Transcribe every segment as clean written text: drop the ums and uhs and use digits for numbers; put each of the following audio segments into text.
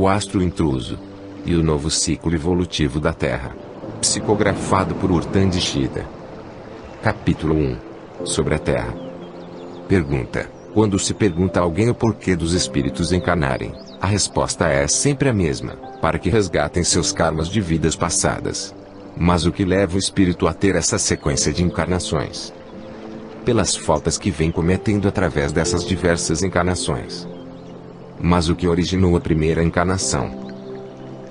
O Astro Intruso e o Novo Ciclo Evolutivo da Terra. Psicografado por Urtan de Shida. Capítulo 1. Sobre a Terra. Pergunta: quando se pergunta a alguém o porquê dos espíritos encarnarem, a resposta é sempre a mesma: para que resgatem seus karmas de vidas passadas. Mas o que leva o espírito a ter essa sequência de encarnações? Pelas faltas que vem cometendo através dessas diversas encarnações. Mas o que originou a primeira encarnação?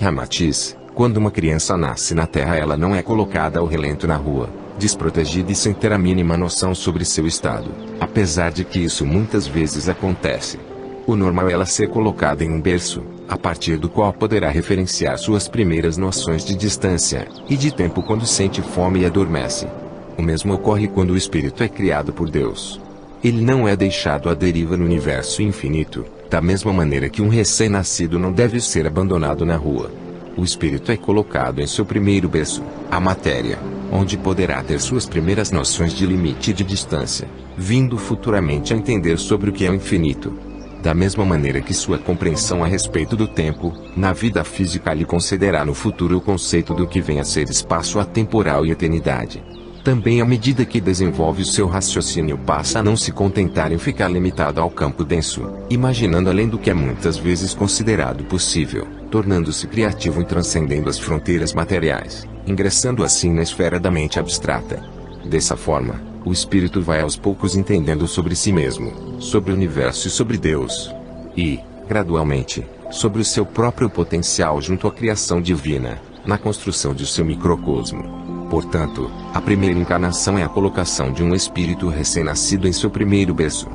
Ramatiz: quando uma criança nasce na Terra, ela não é colocada ao relento na rua, desprotegida e sem ter a mínima noção sobre seu estado, apesar de que isso muitas vezes acontece. O normal é ela ser colocada em um berço, a partir do qual poderá referenciar suas primeiras noções de distância e de tempo quando sente fome e adormece. O mesmo ocorre quando o espírito é criado por Deus. Ele não é deixado à deriva no universo infinito, da mesma maneira que um recém-nascido não deve ser abandonado na rua. O espírito é colocado em seu primeiro berço, a matéria, onde poderá ter suas primeiras noções de limite e de distância, vindo futuramente a entender sobre o que é o infinito. Da mesma maneira que sua compreensão a respeito do tempo, na vida física lhe concederá no futuro o conceito do que vem a ser espaço atemporal e eternidade. Também à medida que desenvolve o seu raciocínio passa a não se contentar em ficar limitado ao campo denso, imaginando além do que é muitas vezes considerado possível, tornando-se criativo e transcendendo as fronteiras materiais, ingressando assim na esfera da mente abstrata. Dessa forma, o espírito vai aos poucos entendendo sobre si mesmo, sobre o universo e sobre Deus. E, gradualmente, sobre o seu próprio potencial junto à criação divina, na construção de seu microcosmo. Portanto, a primeira encarnação é a colocação de um espírito recém-nascido em seu primeiro berço,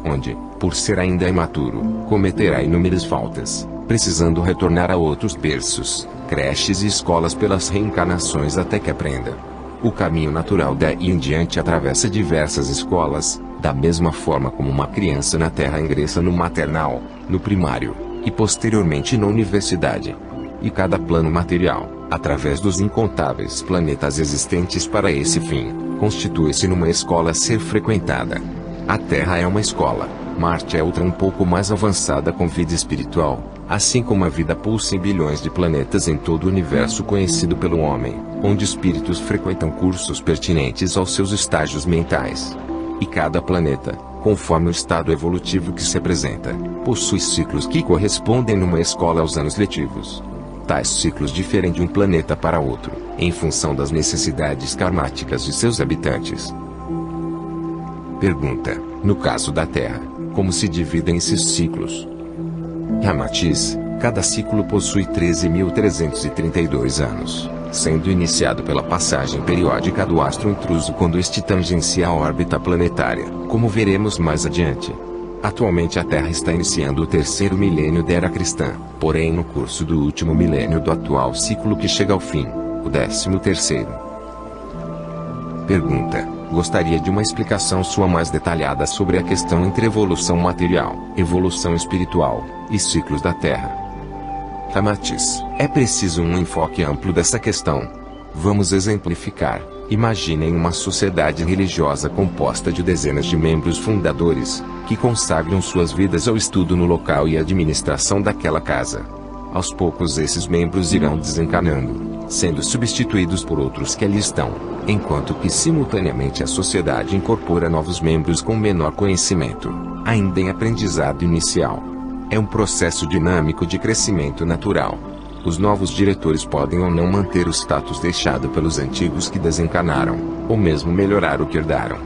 onde, por ser ainda imaturo, cometerá inúmeras faltas, precisando retornar a outros berços, creches e escolas pelas reencarnações até que aprenda. O caminho natural daí em diante atravessa diversas escolas, da mesma forma como uma criança na Terra ingressa no maternal, no primário, e posteriormente na universidade. E cada plano material, através dos incontáveis planetas existentes para esse fim, constitui-se numa escola a ser frequentada. A Terra é uma escola, Marte é outra um pouco mais avançada com vida espiritual, assim como a vida pulsa em bilhões de planetas em todo o universo conhecido pelo homem, onde espíritos frequentam cursos pertinentes aos seus estágios mentais. E cada planeta, conforme o estado evolutivo que se apresenta, possui ciclos que correspondem numa escola aos anos letivos. Tais ciclos diferem de um planeta para outro, em função das necessidades karmáticas de seus habitantes. Pergunta: no caso da Terra, como se dividem esses ciclos? Ramatiz: cada ciclo possui 13.332 anos, sendo iniciado pela passagem periódica do astro intruso quando este tangencia a órbita planetária, como veremos mais adiante. Atualmente a Terra está iniciando o terceiro milênio da Era Cristã, porém no curso do último milênio do atual ciclo que chega ao fim, o 13º. Pergunta: gostaria de uma explicação sua mais detalhada sobre a questão entre evolução material, evolução espiritual, e ciclos da Terra. Ramatiz: é preciso um enfoque amplo dessa questão. Vamos exemplificar. Imaginem uma sociedade religiosa composta de dezenas de membros fundadores, que consagram suas vidas ao estudo no local e à administração daquela casa. Aos poucos esses membros irão desencarnando, sendo substituídos por outros que ali estão, enquanto que simultaneamente a sociedade incorpora novos membros com menor conhecimento, ainda em aprendizado inicial. É um processo dinâmico de crescimento natural. Os novos diretores podem ou não manter o status deixado pelos antigos que desencarnaram, ou mesmo melhorar o que herdaram.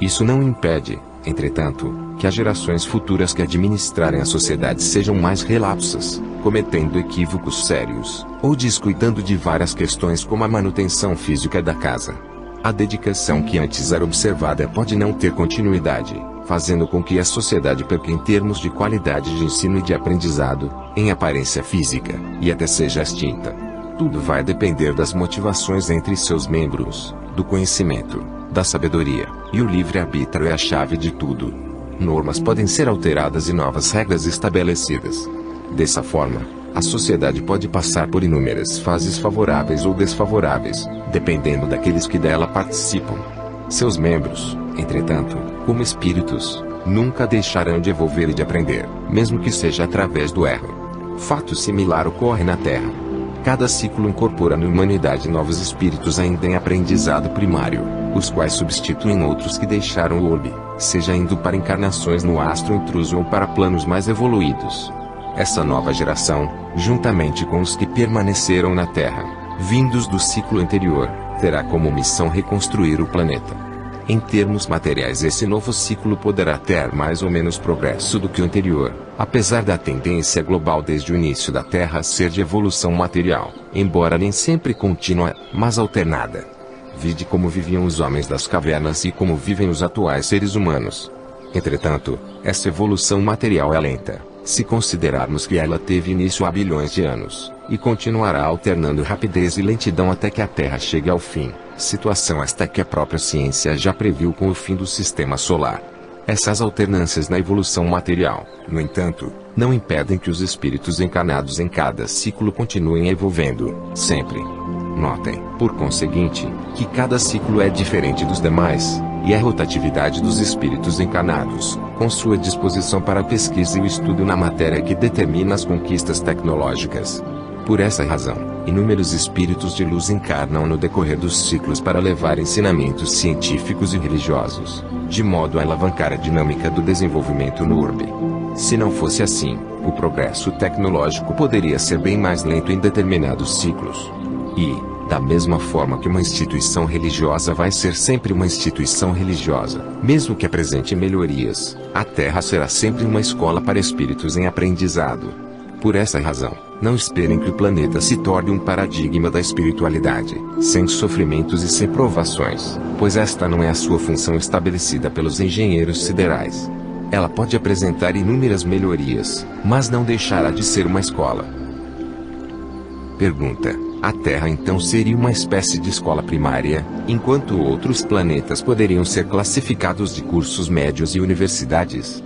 Isso não impede, entretanto, que as gerações futuras que administrarem a sociedade sejam mais relapsas, cometendo equívocos sérios, ou descuidando de várias questões como a manutenção física da casa. A dedicação que antes era observada pode não ter continuidade, fazendo com que a sociedade perca em termos de qualidade de ensino e de aprendizado, em aparência física, e até seja extinta. Tudo vai depender das motivações entre seus membros, do conhecimento, da sabedoria, e o livre-arbítrio é a chave de tudo. Normas podem ser alteradas e novas regras estabelecidas. Dessa forma, a sociedade pode passar por inúmeras fases favoráveis ou desfavoráveis, dependendo daqueles que dela participam. Seus membros, entretanto, como espíritos, nunca deixarão de evolver e de aprender, mesmo que seja através do erro. Fato similar ocorre na Terra. Cada ciclo incorpora na humanidade novos espíritos ainda em aprendizado primário, os quais substituem outros que deixaram o orbe, seja indo para encarnações no astro intruso ou para planos mais evoluídos. Essa nova geração, juntamente com os que permaneceram na Terra, vindos do ciclo anterior, terá como missão reconstruir o planeta. Em termos materiais, esse novo ciclo poderá ter mais ou menos progresso do que o anterior, apesar da tendência global desde o início da Terra ser de evolução material, embora nem sempre contínua, mas alternada. Vide como viviam os homens das cavernas e como vivem os atuais seres humanos. Entretanto, essa evolução material é lenta, se considerarmos que ela teve início há bilhões de anos, e continuará alternando rapidez e lentidão até que a Terra chegue ao fim, situação esta que a própria ciência já previu com o fim do Sistema Solar. Essas alternâncias na evolução material, no entanto, não impedem que os espíritos encarnados em cada ciclo continuem evolvendo, sempre. Notem, por conseguinte, que cada ciclo é diferente dos demais, e a rotatividade dos espíritos encarnados, com sua disposição para a pesquisa e o estudo na matéria que determina as conquistas tecnológicas. Por essa razão, inúmeros espíritos de luz encarnam no decorrer dos ciclos para levar ensinamentos científicos e religiosos, de modo a alavancar a dinâmica do desenvolvimento no orbe. Se não fosse assim, o progresso tecnológico poderia ser bem mais lento em determinados ciclos. E, da mesma forma que uma instituição religiosa vai ser sempre uma instituição religiosa, mesmo que apresente melhorias, a Terra será sempre uma escola para espíritos em aprendizado. Por essa razão, não esperem que o planeta se torne um paradigma da espiritualidade, sem sofrimentos e sem provações, pois esta não é a sua função estabelecida pelos engenheiros siderais. Ela pode apresentar inúmeras melhorias, mas não deixará de ser uma escola. Pergunta: a Terra então seria uma espécie de escola primária, enquanto outros planetas poderiam ser classificados de cursos médios e universidades?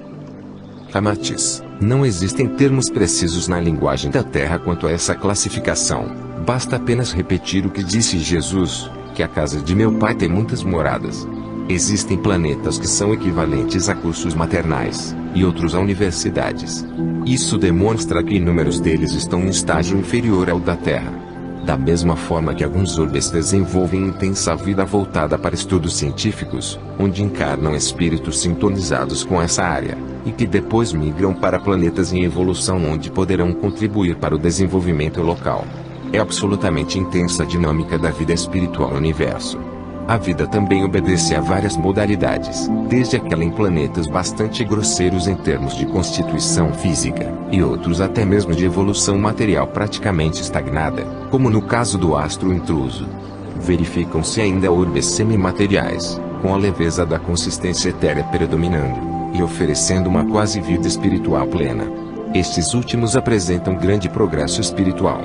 Ramatiz: não existem termos precisos na linguagem da Terra quanto a essa classificação. Basta apenas repetir o que disse Jesus, que a casa de meu pai tem muitas moradas. Existem planetas que são equivalentes a cursos maternais, e outros a universidades. Isso demonstra que inúmeros deles estão em estágio inferior ao da Terra. Da mesma forma que alguns orbes desenvolvem intensa vida voltada para estudos científicos, onde encarnam espíritos sintonizados com essa área, e que depois migram para planetas em evolução onde poderão contribuir para o desenvolvimento local. É absolutamente intensa a dinâmica da vida espiritual no universo. A vida também obedece a várias modalidades, desde aquela em planetas bastante grosseiros em termos de constituição física, e outros até mesmo de evolução material praticamente estagnada, como no caso do astro intruso. Verificam-se ainda orbes semimateriais, com a leveza da consistência etérea predominando, e oferecendo uma quase vida espiritual plena. Estes últimos apresentam grande progresso espiritual.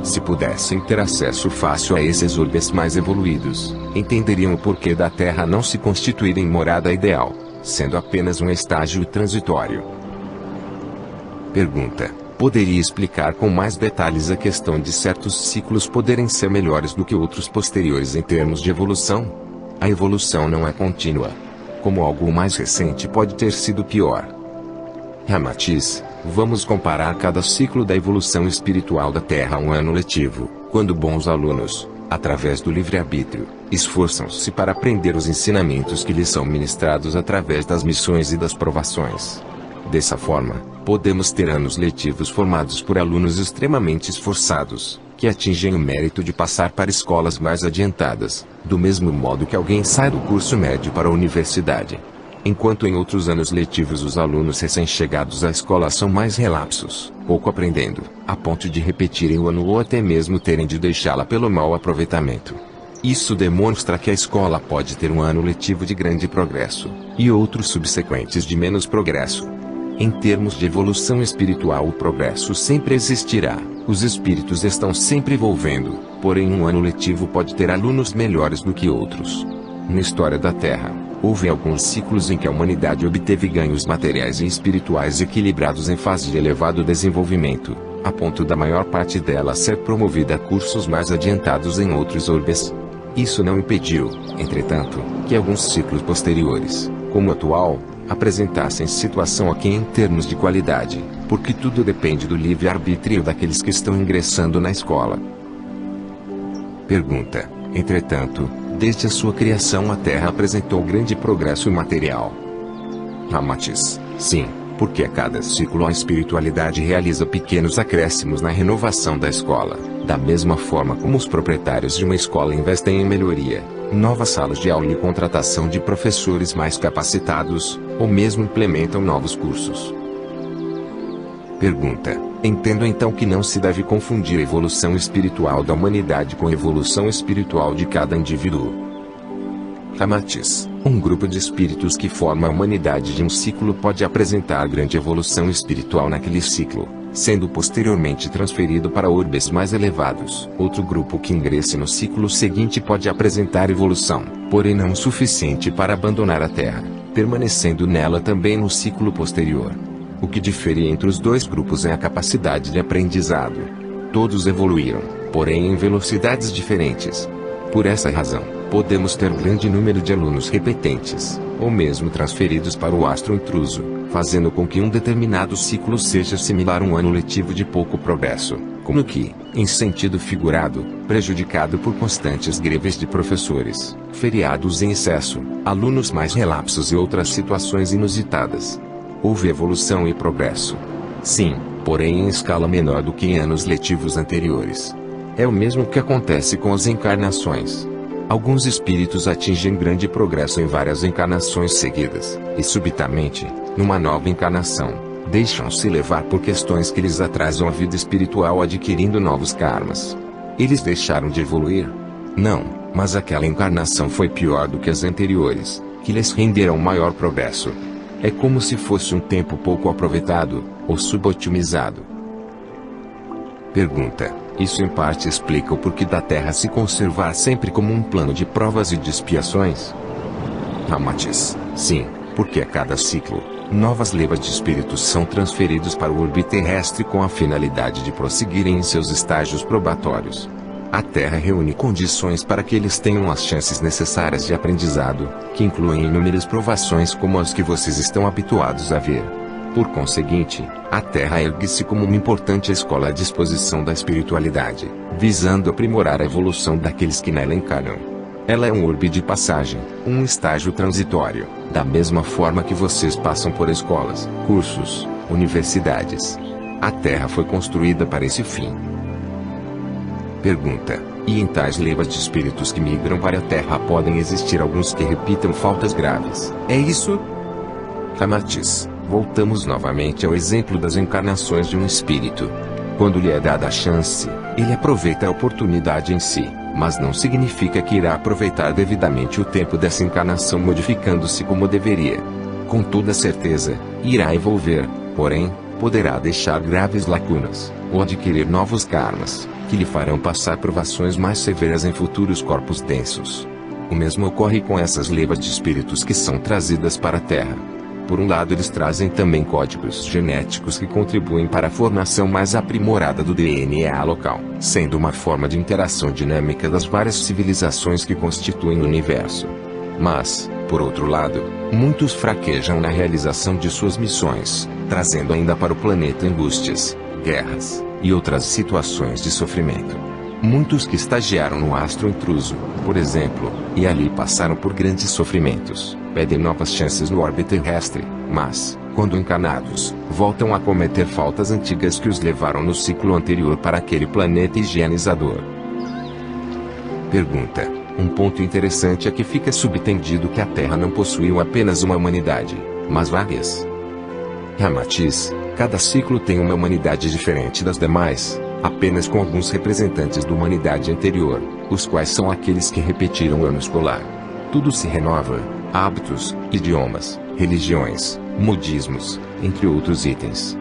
Se pudessem ter acesso fácil a esses orbes mais evoluídos, entenderiam o porquê da Terra não se constituir em morada ideal, sendo apenas um estágio transitório. Pergunta: poderia explicar com mais detalhes a questão de certos ciclos poderem ser melhores do que outros posteriores em termos de evolução? A evolução não é contínua. Como algo mais recente pode ter sido pior. Ramatiz: vamos comparar cada ciclo da evolução espiritual da Terra a um ano letivo, quando bons alunos, através do livre-arbítrio, esforçam-se para aprender os ensinamentos que lhes são ministrados através das missões e das provações. Dessa forma, podemos ter anos letivos formados por alunos extremamente esforçados, que atingem o mérito de passar para escolas mais adiantadas, do mesmo modo que alguém sai do curso médio para a universidade. Enquanto em outros anos letivos os alunos recém-chegados à escola são mais relapsos, pouco aprendendo, a ponto de repetirem o ano ou até mesmo terem de deixá-la pelo mau aproveitamento. Isso demonstra que a escola pode ter um ano letivo de grande progresso, e outros subsequentes de menos progresso. Em termos de evolução espiritual, o progresso sempre existirá, os espíritos estão sempre evolvendo, porém um ano letivo pode ter alunos melhores do que outros. Na história da Terra, houve alguns ciclos em que a humanidade obteve ganhos materiais e espirituais equilibrados em fase de elevado desenvolvimento, a ponto da maior parte dela ser promovida a cursos mais adiantados em outros orbes. Isso não impediu, entretanto, que alguns ciclos posteriores, como o atual, apresentassem situação aqui em termos de qualidade, porque tudo depende do livre-arbítrio daqueles que estão ingressando na escola. Pergunta: entretanto, desde a sua criação a Terra apresentou grande progresso material. Ramatiz: sim, porque a cada ciclo a espiritualidade realiza pequenos acréscimos na renovação da escola, da mesma forma como os proprietários de uma escola investem em melhoria, novas salas de aula e contratação de professores mais capacitados, ou mesmo implementam novos cursos. Pergunta: entendo então que não se deve confundir a evolução espiritual da humanidade com a evolução espiritual de cada indivíduo. Ramatiz: um grupo de espíritos que forma a humanidade de um ciclo pode apresentar grande evolução espiritual naquele ciclo, sendo posteriormente transferido para orbes mais elevados. Outro grupo que ingresse no ciclo seguinte pode apresentar evolução, porém não o suficiente para abandonar a Terra, permanecendo nela também no ciclo posterior. O que difere entre os dois grupos é a capacidade de aprendizado. Todos evoluíram, porém em velocidades diferentes. Por essa razão, podemos ter grande número de alunos repetentes, ou mesmo transferidos para o astro intruso, fazendo com que um determinado ciclo seja similar a um ano letivo de pouco progresso, como que, em sentido figurado, prejudicado por constantes greves de professores, feriados em excesso, alunos mais relapsos e outras situações inusitadas. Houve evolução e progresso. Sim, porém em escala menor do que em anos letivos anteriores. É o mesmo que acontece com as encarnações. Alguns espíritos atingem grande progresso em várias encarnações seguidas, e subitamente, numa nova encarnação, deixam-se levar por questões que lhes atrasam a vida espiritual adquirindo novos karmas. Eles deixaram de evoluir? Não, mas aquela encarnação foi pior do que as anteriores, que lhes renderam maior progresso. É como se fosse um tempo pouco aproveitado, ou subotimizado. Pergunta: isso em parte explica o porquê da Terra se conservar sempre como um plano de provas e de expiações? Ramatiz: sim, porque a cada ciclo, novas levas de espíritos são transferidos para o orbe terrestre com a finalidade de prosseguirem em seus estágios probatórios. A Terra reúne condições para que eles tenham as chances necessárias de aprendizado, que incluem inúmeras provações como as que vocês estão habituados a ver. Por conseguinte, a Terra ergue-se como uma importante escola à disposição da espiritualidade, visando aprimorar a evolução daqueles que nela encarnam. Ela é um orbe de passagem, um estágio transitório, da mesma forma que vocês passam por escolas, cursos, universidades. A Terra foi construída para esse fim. Pergunta: e em tais levas de espíritos que migram para a Terra podem existir alguns que repitam faltas graves, é isso? Ramatiz: voltamos novamente ao exemplo das encarnações de um espírito. Quando lhe é dada a chance, ele aproveita a oportunidade em si, mas não significa que irá aproveitar devidamente o tempo dessa encarnação modificando-se como deveria. Com toda certeza, irá evolver, porém, poderá deixar graves lacunas, ou adquirir novos karmas, que lhe farão passar provações mais severas em futuros corpos densos. O mesmo ocorre com essas levas de espíritos que são trazidas para a Terra. Por um lado, eles trazem também códigos genéticos que contribuem para a formação mais aprimorada do DNA local, sendo uma forma de interação dinâmica das várias civilizações que constituem o universo. Mas, por outro lado, muitos fraquejam na realização de suas missões, trazendo ainda para o planeta angústias, guerras e outras situações de sofrimento. Muitos que estagiaram no astro intruso, por exemplo, e ali passaram por grandes sofrimentos, pedem novas chances no orbe terrestre, mas, quando encarnados, voltam a cometer faltas antigas que os levaram no ciclo anterior para aquele planeta higienizador. Pergunta: um ponto interessante é que fica subentendido que a Terra não possuiu apenas uma humanidade, mas várias. Ramatiz: cada ciclo tem uma humanidade diferente das demais, apenas com alguns representantes da humanidade anterior, os quais são aqueles que repetiram o ano escolar. Tudo se renova: hábitos, idiomas, religiões, modismos, entre outros itens.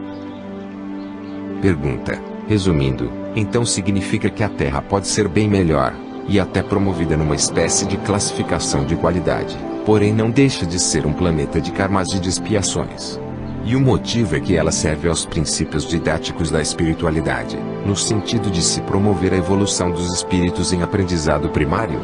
Pergunta: resumindo, então significa que a Terra pode ser bem melhor, e até promovida numa espécie de classificação de qualidade, porém não deixa de ser um planeta de karmas e de expiações. E o motivo é que ela serve aos princípios didáticos da espiritualidade, no sentido de se promover a evolução dos espíritos em aprendizado primário?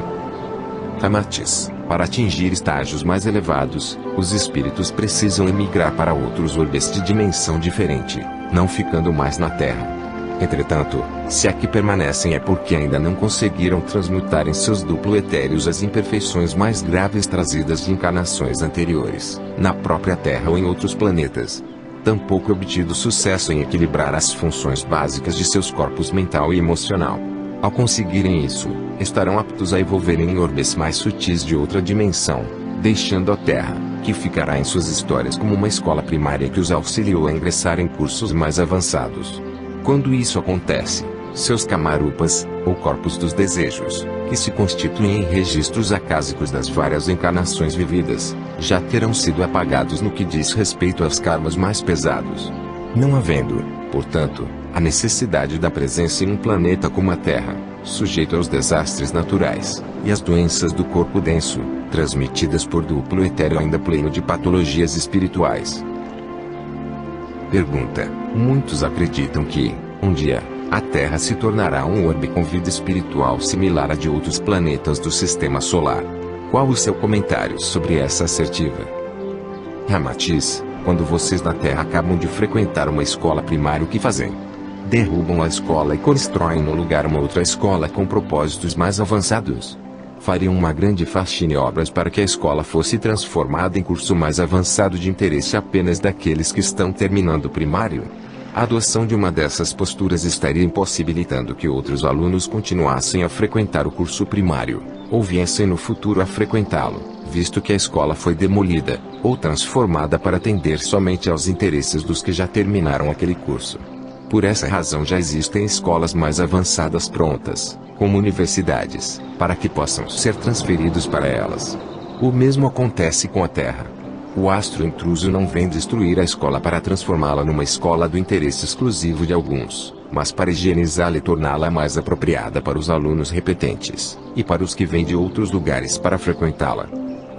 Ramatiz: Para atingir estágios mais elevados, os espíritos precisam emigrar para outros orbes de dimensão diferente, não ficando mais na Terra. Entretanto, se aqui permanecem é porque ainda não conseguiram transmutar em seus duplo-etéreos as imperfeições mais graves trazidas de encarnações anteriores, na própria Terra ou em outros planetas. Tampouco obtido sucesso em equilibrar as funções básicas de seus corpos mental e emocional. Ao conseguirem isso, estarão aptos a evolverem em orbes mais sutis de outra dimensão, deixando a Terra, que ficará em suas histórias como uma escola primária que os auxiliou a ingressar em cursos mais avançados. Quando isso acontece, seus camarupas, ou corpos dos desejos, que se constituem em registros acásicos das várias encarnações vividas, já terão sido apagados no que diz respeito aos karmas mais pesados. Não havendo, portanto, a necessidade da presença em um planeta como a Terra, sujeito aos desastres naturais, e às doenças do corpo denso, transmitidas por duplo etéreo ainda pleno de patologias espirituais. Pergunta: muitos acreditam que, um dia, a Terra se tornará um orbe com vida espiritual similar à de outros planetas do Sistema Solar. Qual o seu comentário sobre essa assertiva? Ramatiz: quando vocês na Terra acabam de frequentar uma escola primária, o que fazem? Derrubam a escola e constroem no lugar uma outra escola com propósitos mais avançados. Fariam uma grande faxina e obras para que a escola fosse transformada em curso mais avançado de interesse apenas daqueles que estão terminando o primário. A adoção de uma dessas posturas estaria impossibilitando que outros alunos continuassem a frequentar o curso primário, ou viessem no futuro a frequentá-lo, visto que a escola foi demolida, ou transformada para atender somente aos interesses dos que já terminaram aquele curso. Por essa razão já existem escolas mais avançadas prontas, como universidades, para que possam ser transferidos para elas. O mesmo acontece com a Terra. O astro intruso não vem destruir a escola para transformá-la numa escola do interesse exclusivo de alguns, mas para higienizá-la e torná-la mais apropriada para os alunos repetentes, e para os que vêm de outros lugares para frequentá-la.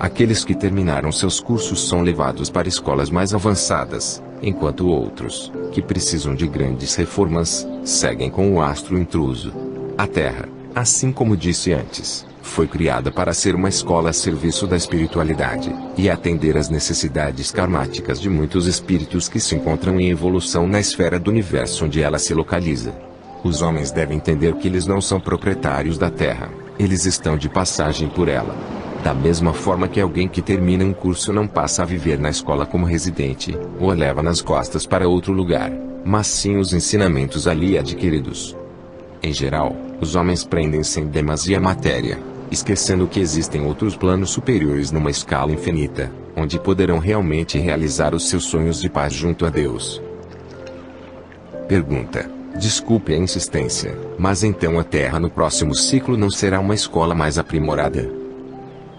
Aqueles que terminaram seus cursos são levados para escolas mais avançadas, enquanto outros, que precisam de grandes reformas, seguem com o astro intruso. A Terra, assim como disse antes, foi criada para ser uma escola a serviço da espiritualidade, e atender às necessidades karmáticas de muitos espíritos que se encontram em evolução na esfera do universo onde ela se localiza. Os homens devem entender que eles não são proprietários da Terra, eles estão de passagem por ela. Da mesma forma que alguém que termina um curso não passa a viver na escola como residente, ou a leva nas costas para outro lugar, mas sim os ensinamentos ali adquiridos. Em geral, os homens prendem-se em demasia à matéria, esquecendo que existem outros planos superiores numa escala infinita, onde poderão realmente realizar os seus sonhos de paz junto a Deus. Pergunta: desculpe a insistência, mas então a Terra no próximo ciclo não será uma escola mais aprimorada?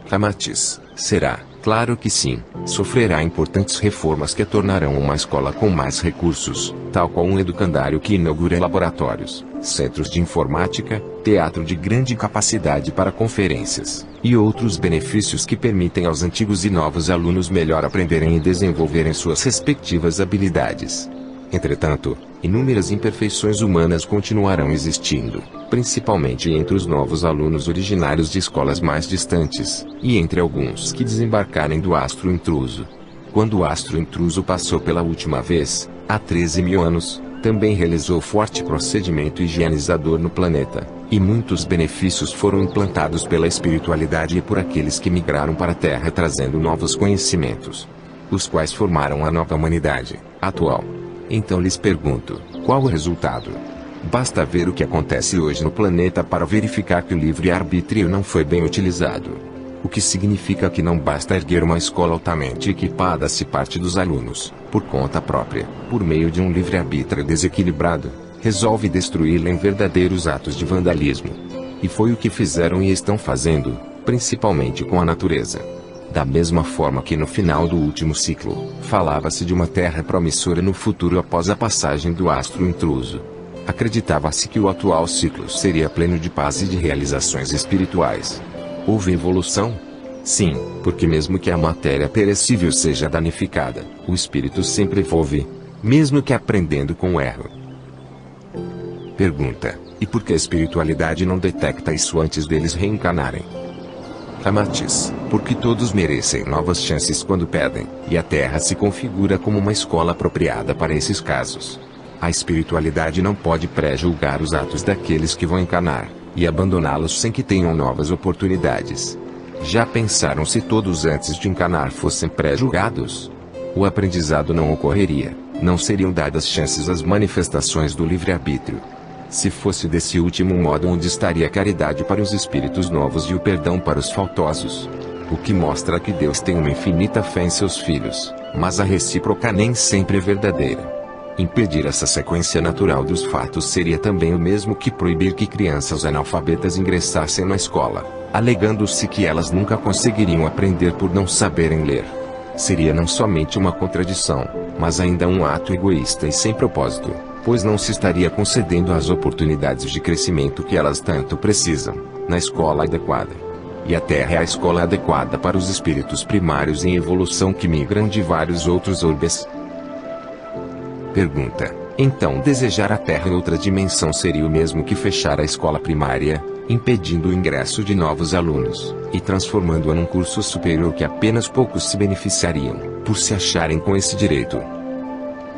Ramatiz: será, claro que sim, sofrerá importantes reformas que a tornarão uma escola com mais recursos, tal qual um educandário que inaugura laboratórios, centros de informática, teatro de grande capacidade para conferências, e outros benefícios que permitem aos antigos e novos alunos melhor aprenderem e desenvolverem suas respectivas habilidades. Entretanto, inúmeras imperfeições humanas continuarão existindo, principalmente entre os novos alunos originários de escolas mais distantes, e entre alguns que desembarcarem do astro intruso. Quando o astro intruso passou pela última vez, há 13.000 anos, também realizou forte procedimento higienizador no planeta, e muitos benefícios foram implantados pela espiritualidade e por aqueles que migraram para a Terra trazendo novos conhecimentos, os quais formaram a nova humanidade atual. Então lhes pergunto, qual o resultado? Basta ver o que acontece hoje no planeta para verificar que o livre-arbítrio não foi bem utilizado. O que significa que não basta erguer uma escola altamente equipada se parte dos alunos, por conta própria, por meio de um livre-arbítrio desequilibrado, resolve destruí-la em verdadeiros atos de vandalismo. E foi o que fizeram e estão fazendo, principalmente com a natureza. Da mesma forma que no final do último ciclo, falava-se de uma terra promissora no futuro após a passagem do astro intruso. Acreditava-se que o atual ciclo seria pleno de paz e de realizações espirituais. Houve evolução? Sim, porque mesmo que a matéria perecível seja danificada, o espírito sempre evolve, mesmo que aprendendo com o erro. Pergunta: e por que a espiritualidade não detecta isso antes deles reencarnarem? Ramatiz, porque todos merecem novas chances quando pedem, e a Terra se configura como uma escola apropriada para esses casos. A espiritualidade não pode pré-julgar os atos daqueles que vão encarnar, e abandoná-los sem que tenham novas oportunidades. Já pensaram se todos antes de encarnar fossem pré-julgados? O aprendizado não ocorreria, não seriam dadas chances às manifestações do livre-arbítrio. Se fosse desse último modo, onde estaria a caridade para os espíritos novos e o perdão para os faltosos? O que mostra que Deus tem uma infinita fé em seus filhos, mas a recíproca nem sempre é verdadeira. Impedir essa sequência natural dos fatos seria também o mesmo que proibir que crianças analfabetas ingressassem na escola, alegando-se que elas nunca conseguiriam aprender por não saberem ler. Seria não somente uma contradição, mas ainda um ato egoísta e sem propósito, pois não se estaria concedendo as oportunidades de crescimento que elas tanto precisam, na escola adequada. E a Terra é a escola adequada para os espíritos primários em evolução que migram de vários outros orbes. Pergunta: então desejar a Terra em outra dimensão seria o mesmo que fechar a escola primária, impedindo o ingresso de novos alunos, e transformando-a num curso superior que apenas poucos se beneficiariam, por se acharem com esse direito?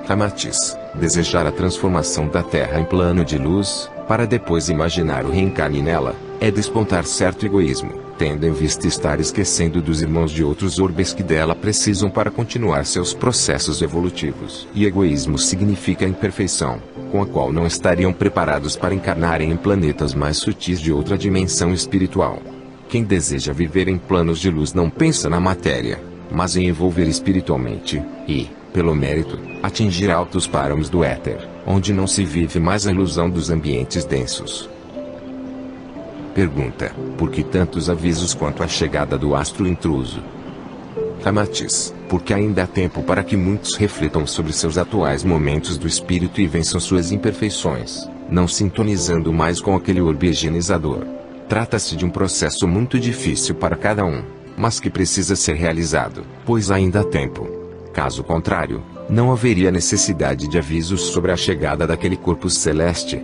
Ramatiz, desejar a transformação da Terra em plano de luz, para depois imaginar o reencarne nela, é despontar certo egoísmo, tendo em vista estar esquecendo dos irmãos de outros orbes que dela precisam para continuar seus processos evolutivos. E egoísmo significa imperfeição, com a qual não estariam preparados para encarnarem em planetas mais sutis de outra dimensão espiritual. Quem deseja viver em planos de luz não pensa na matéria, mas em evolver espiritualmente, e, pelo mérito, atingir altos páramos do éter, onde não se vive mais a ilusão dos ambientes densos. Pergunta: por que tantos avisos quanto à chegada do astro intruso? Ramatiz, porque ainda há tempo para que muitos reflitam sobre seus atuais momentos do espírito e vençam suas imperfeições, não sintonizando mais com aquele orbe higienizador. Trata-se de um processo muito difícil para cada um, mas que precisa ser realizado, pois ainda há tempo. Caso contrário, não haveria necessidade de avisos sobre a chegada daquele corpo celeste,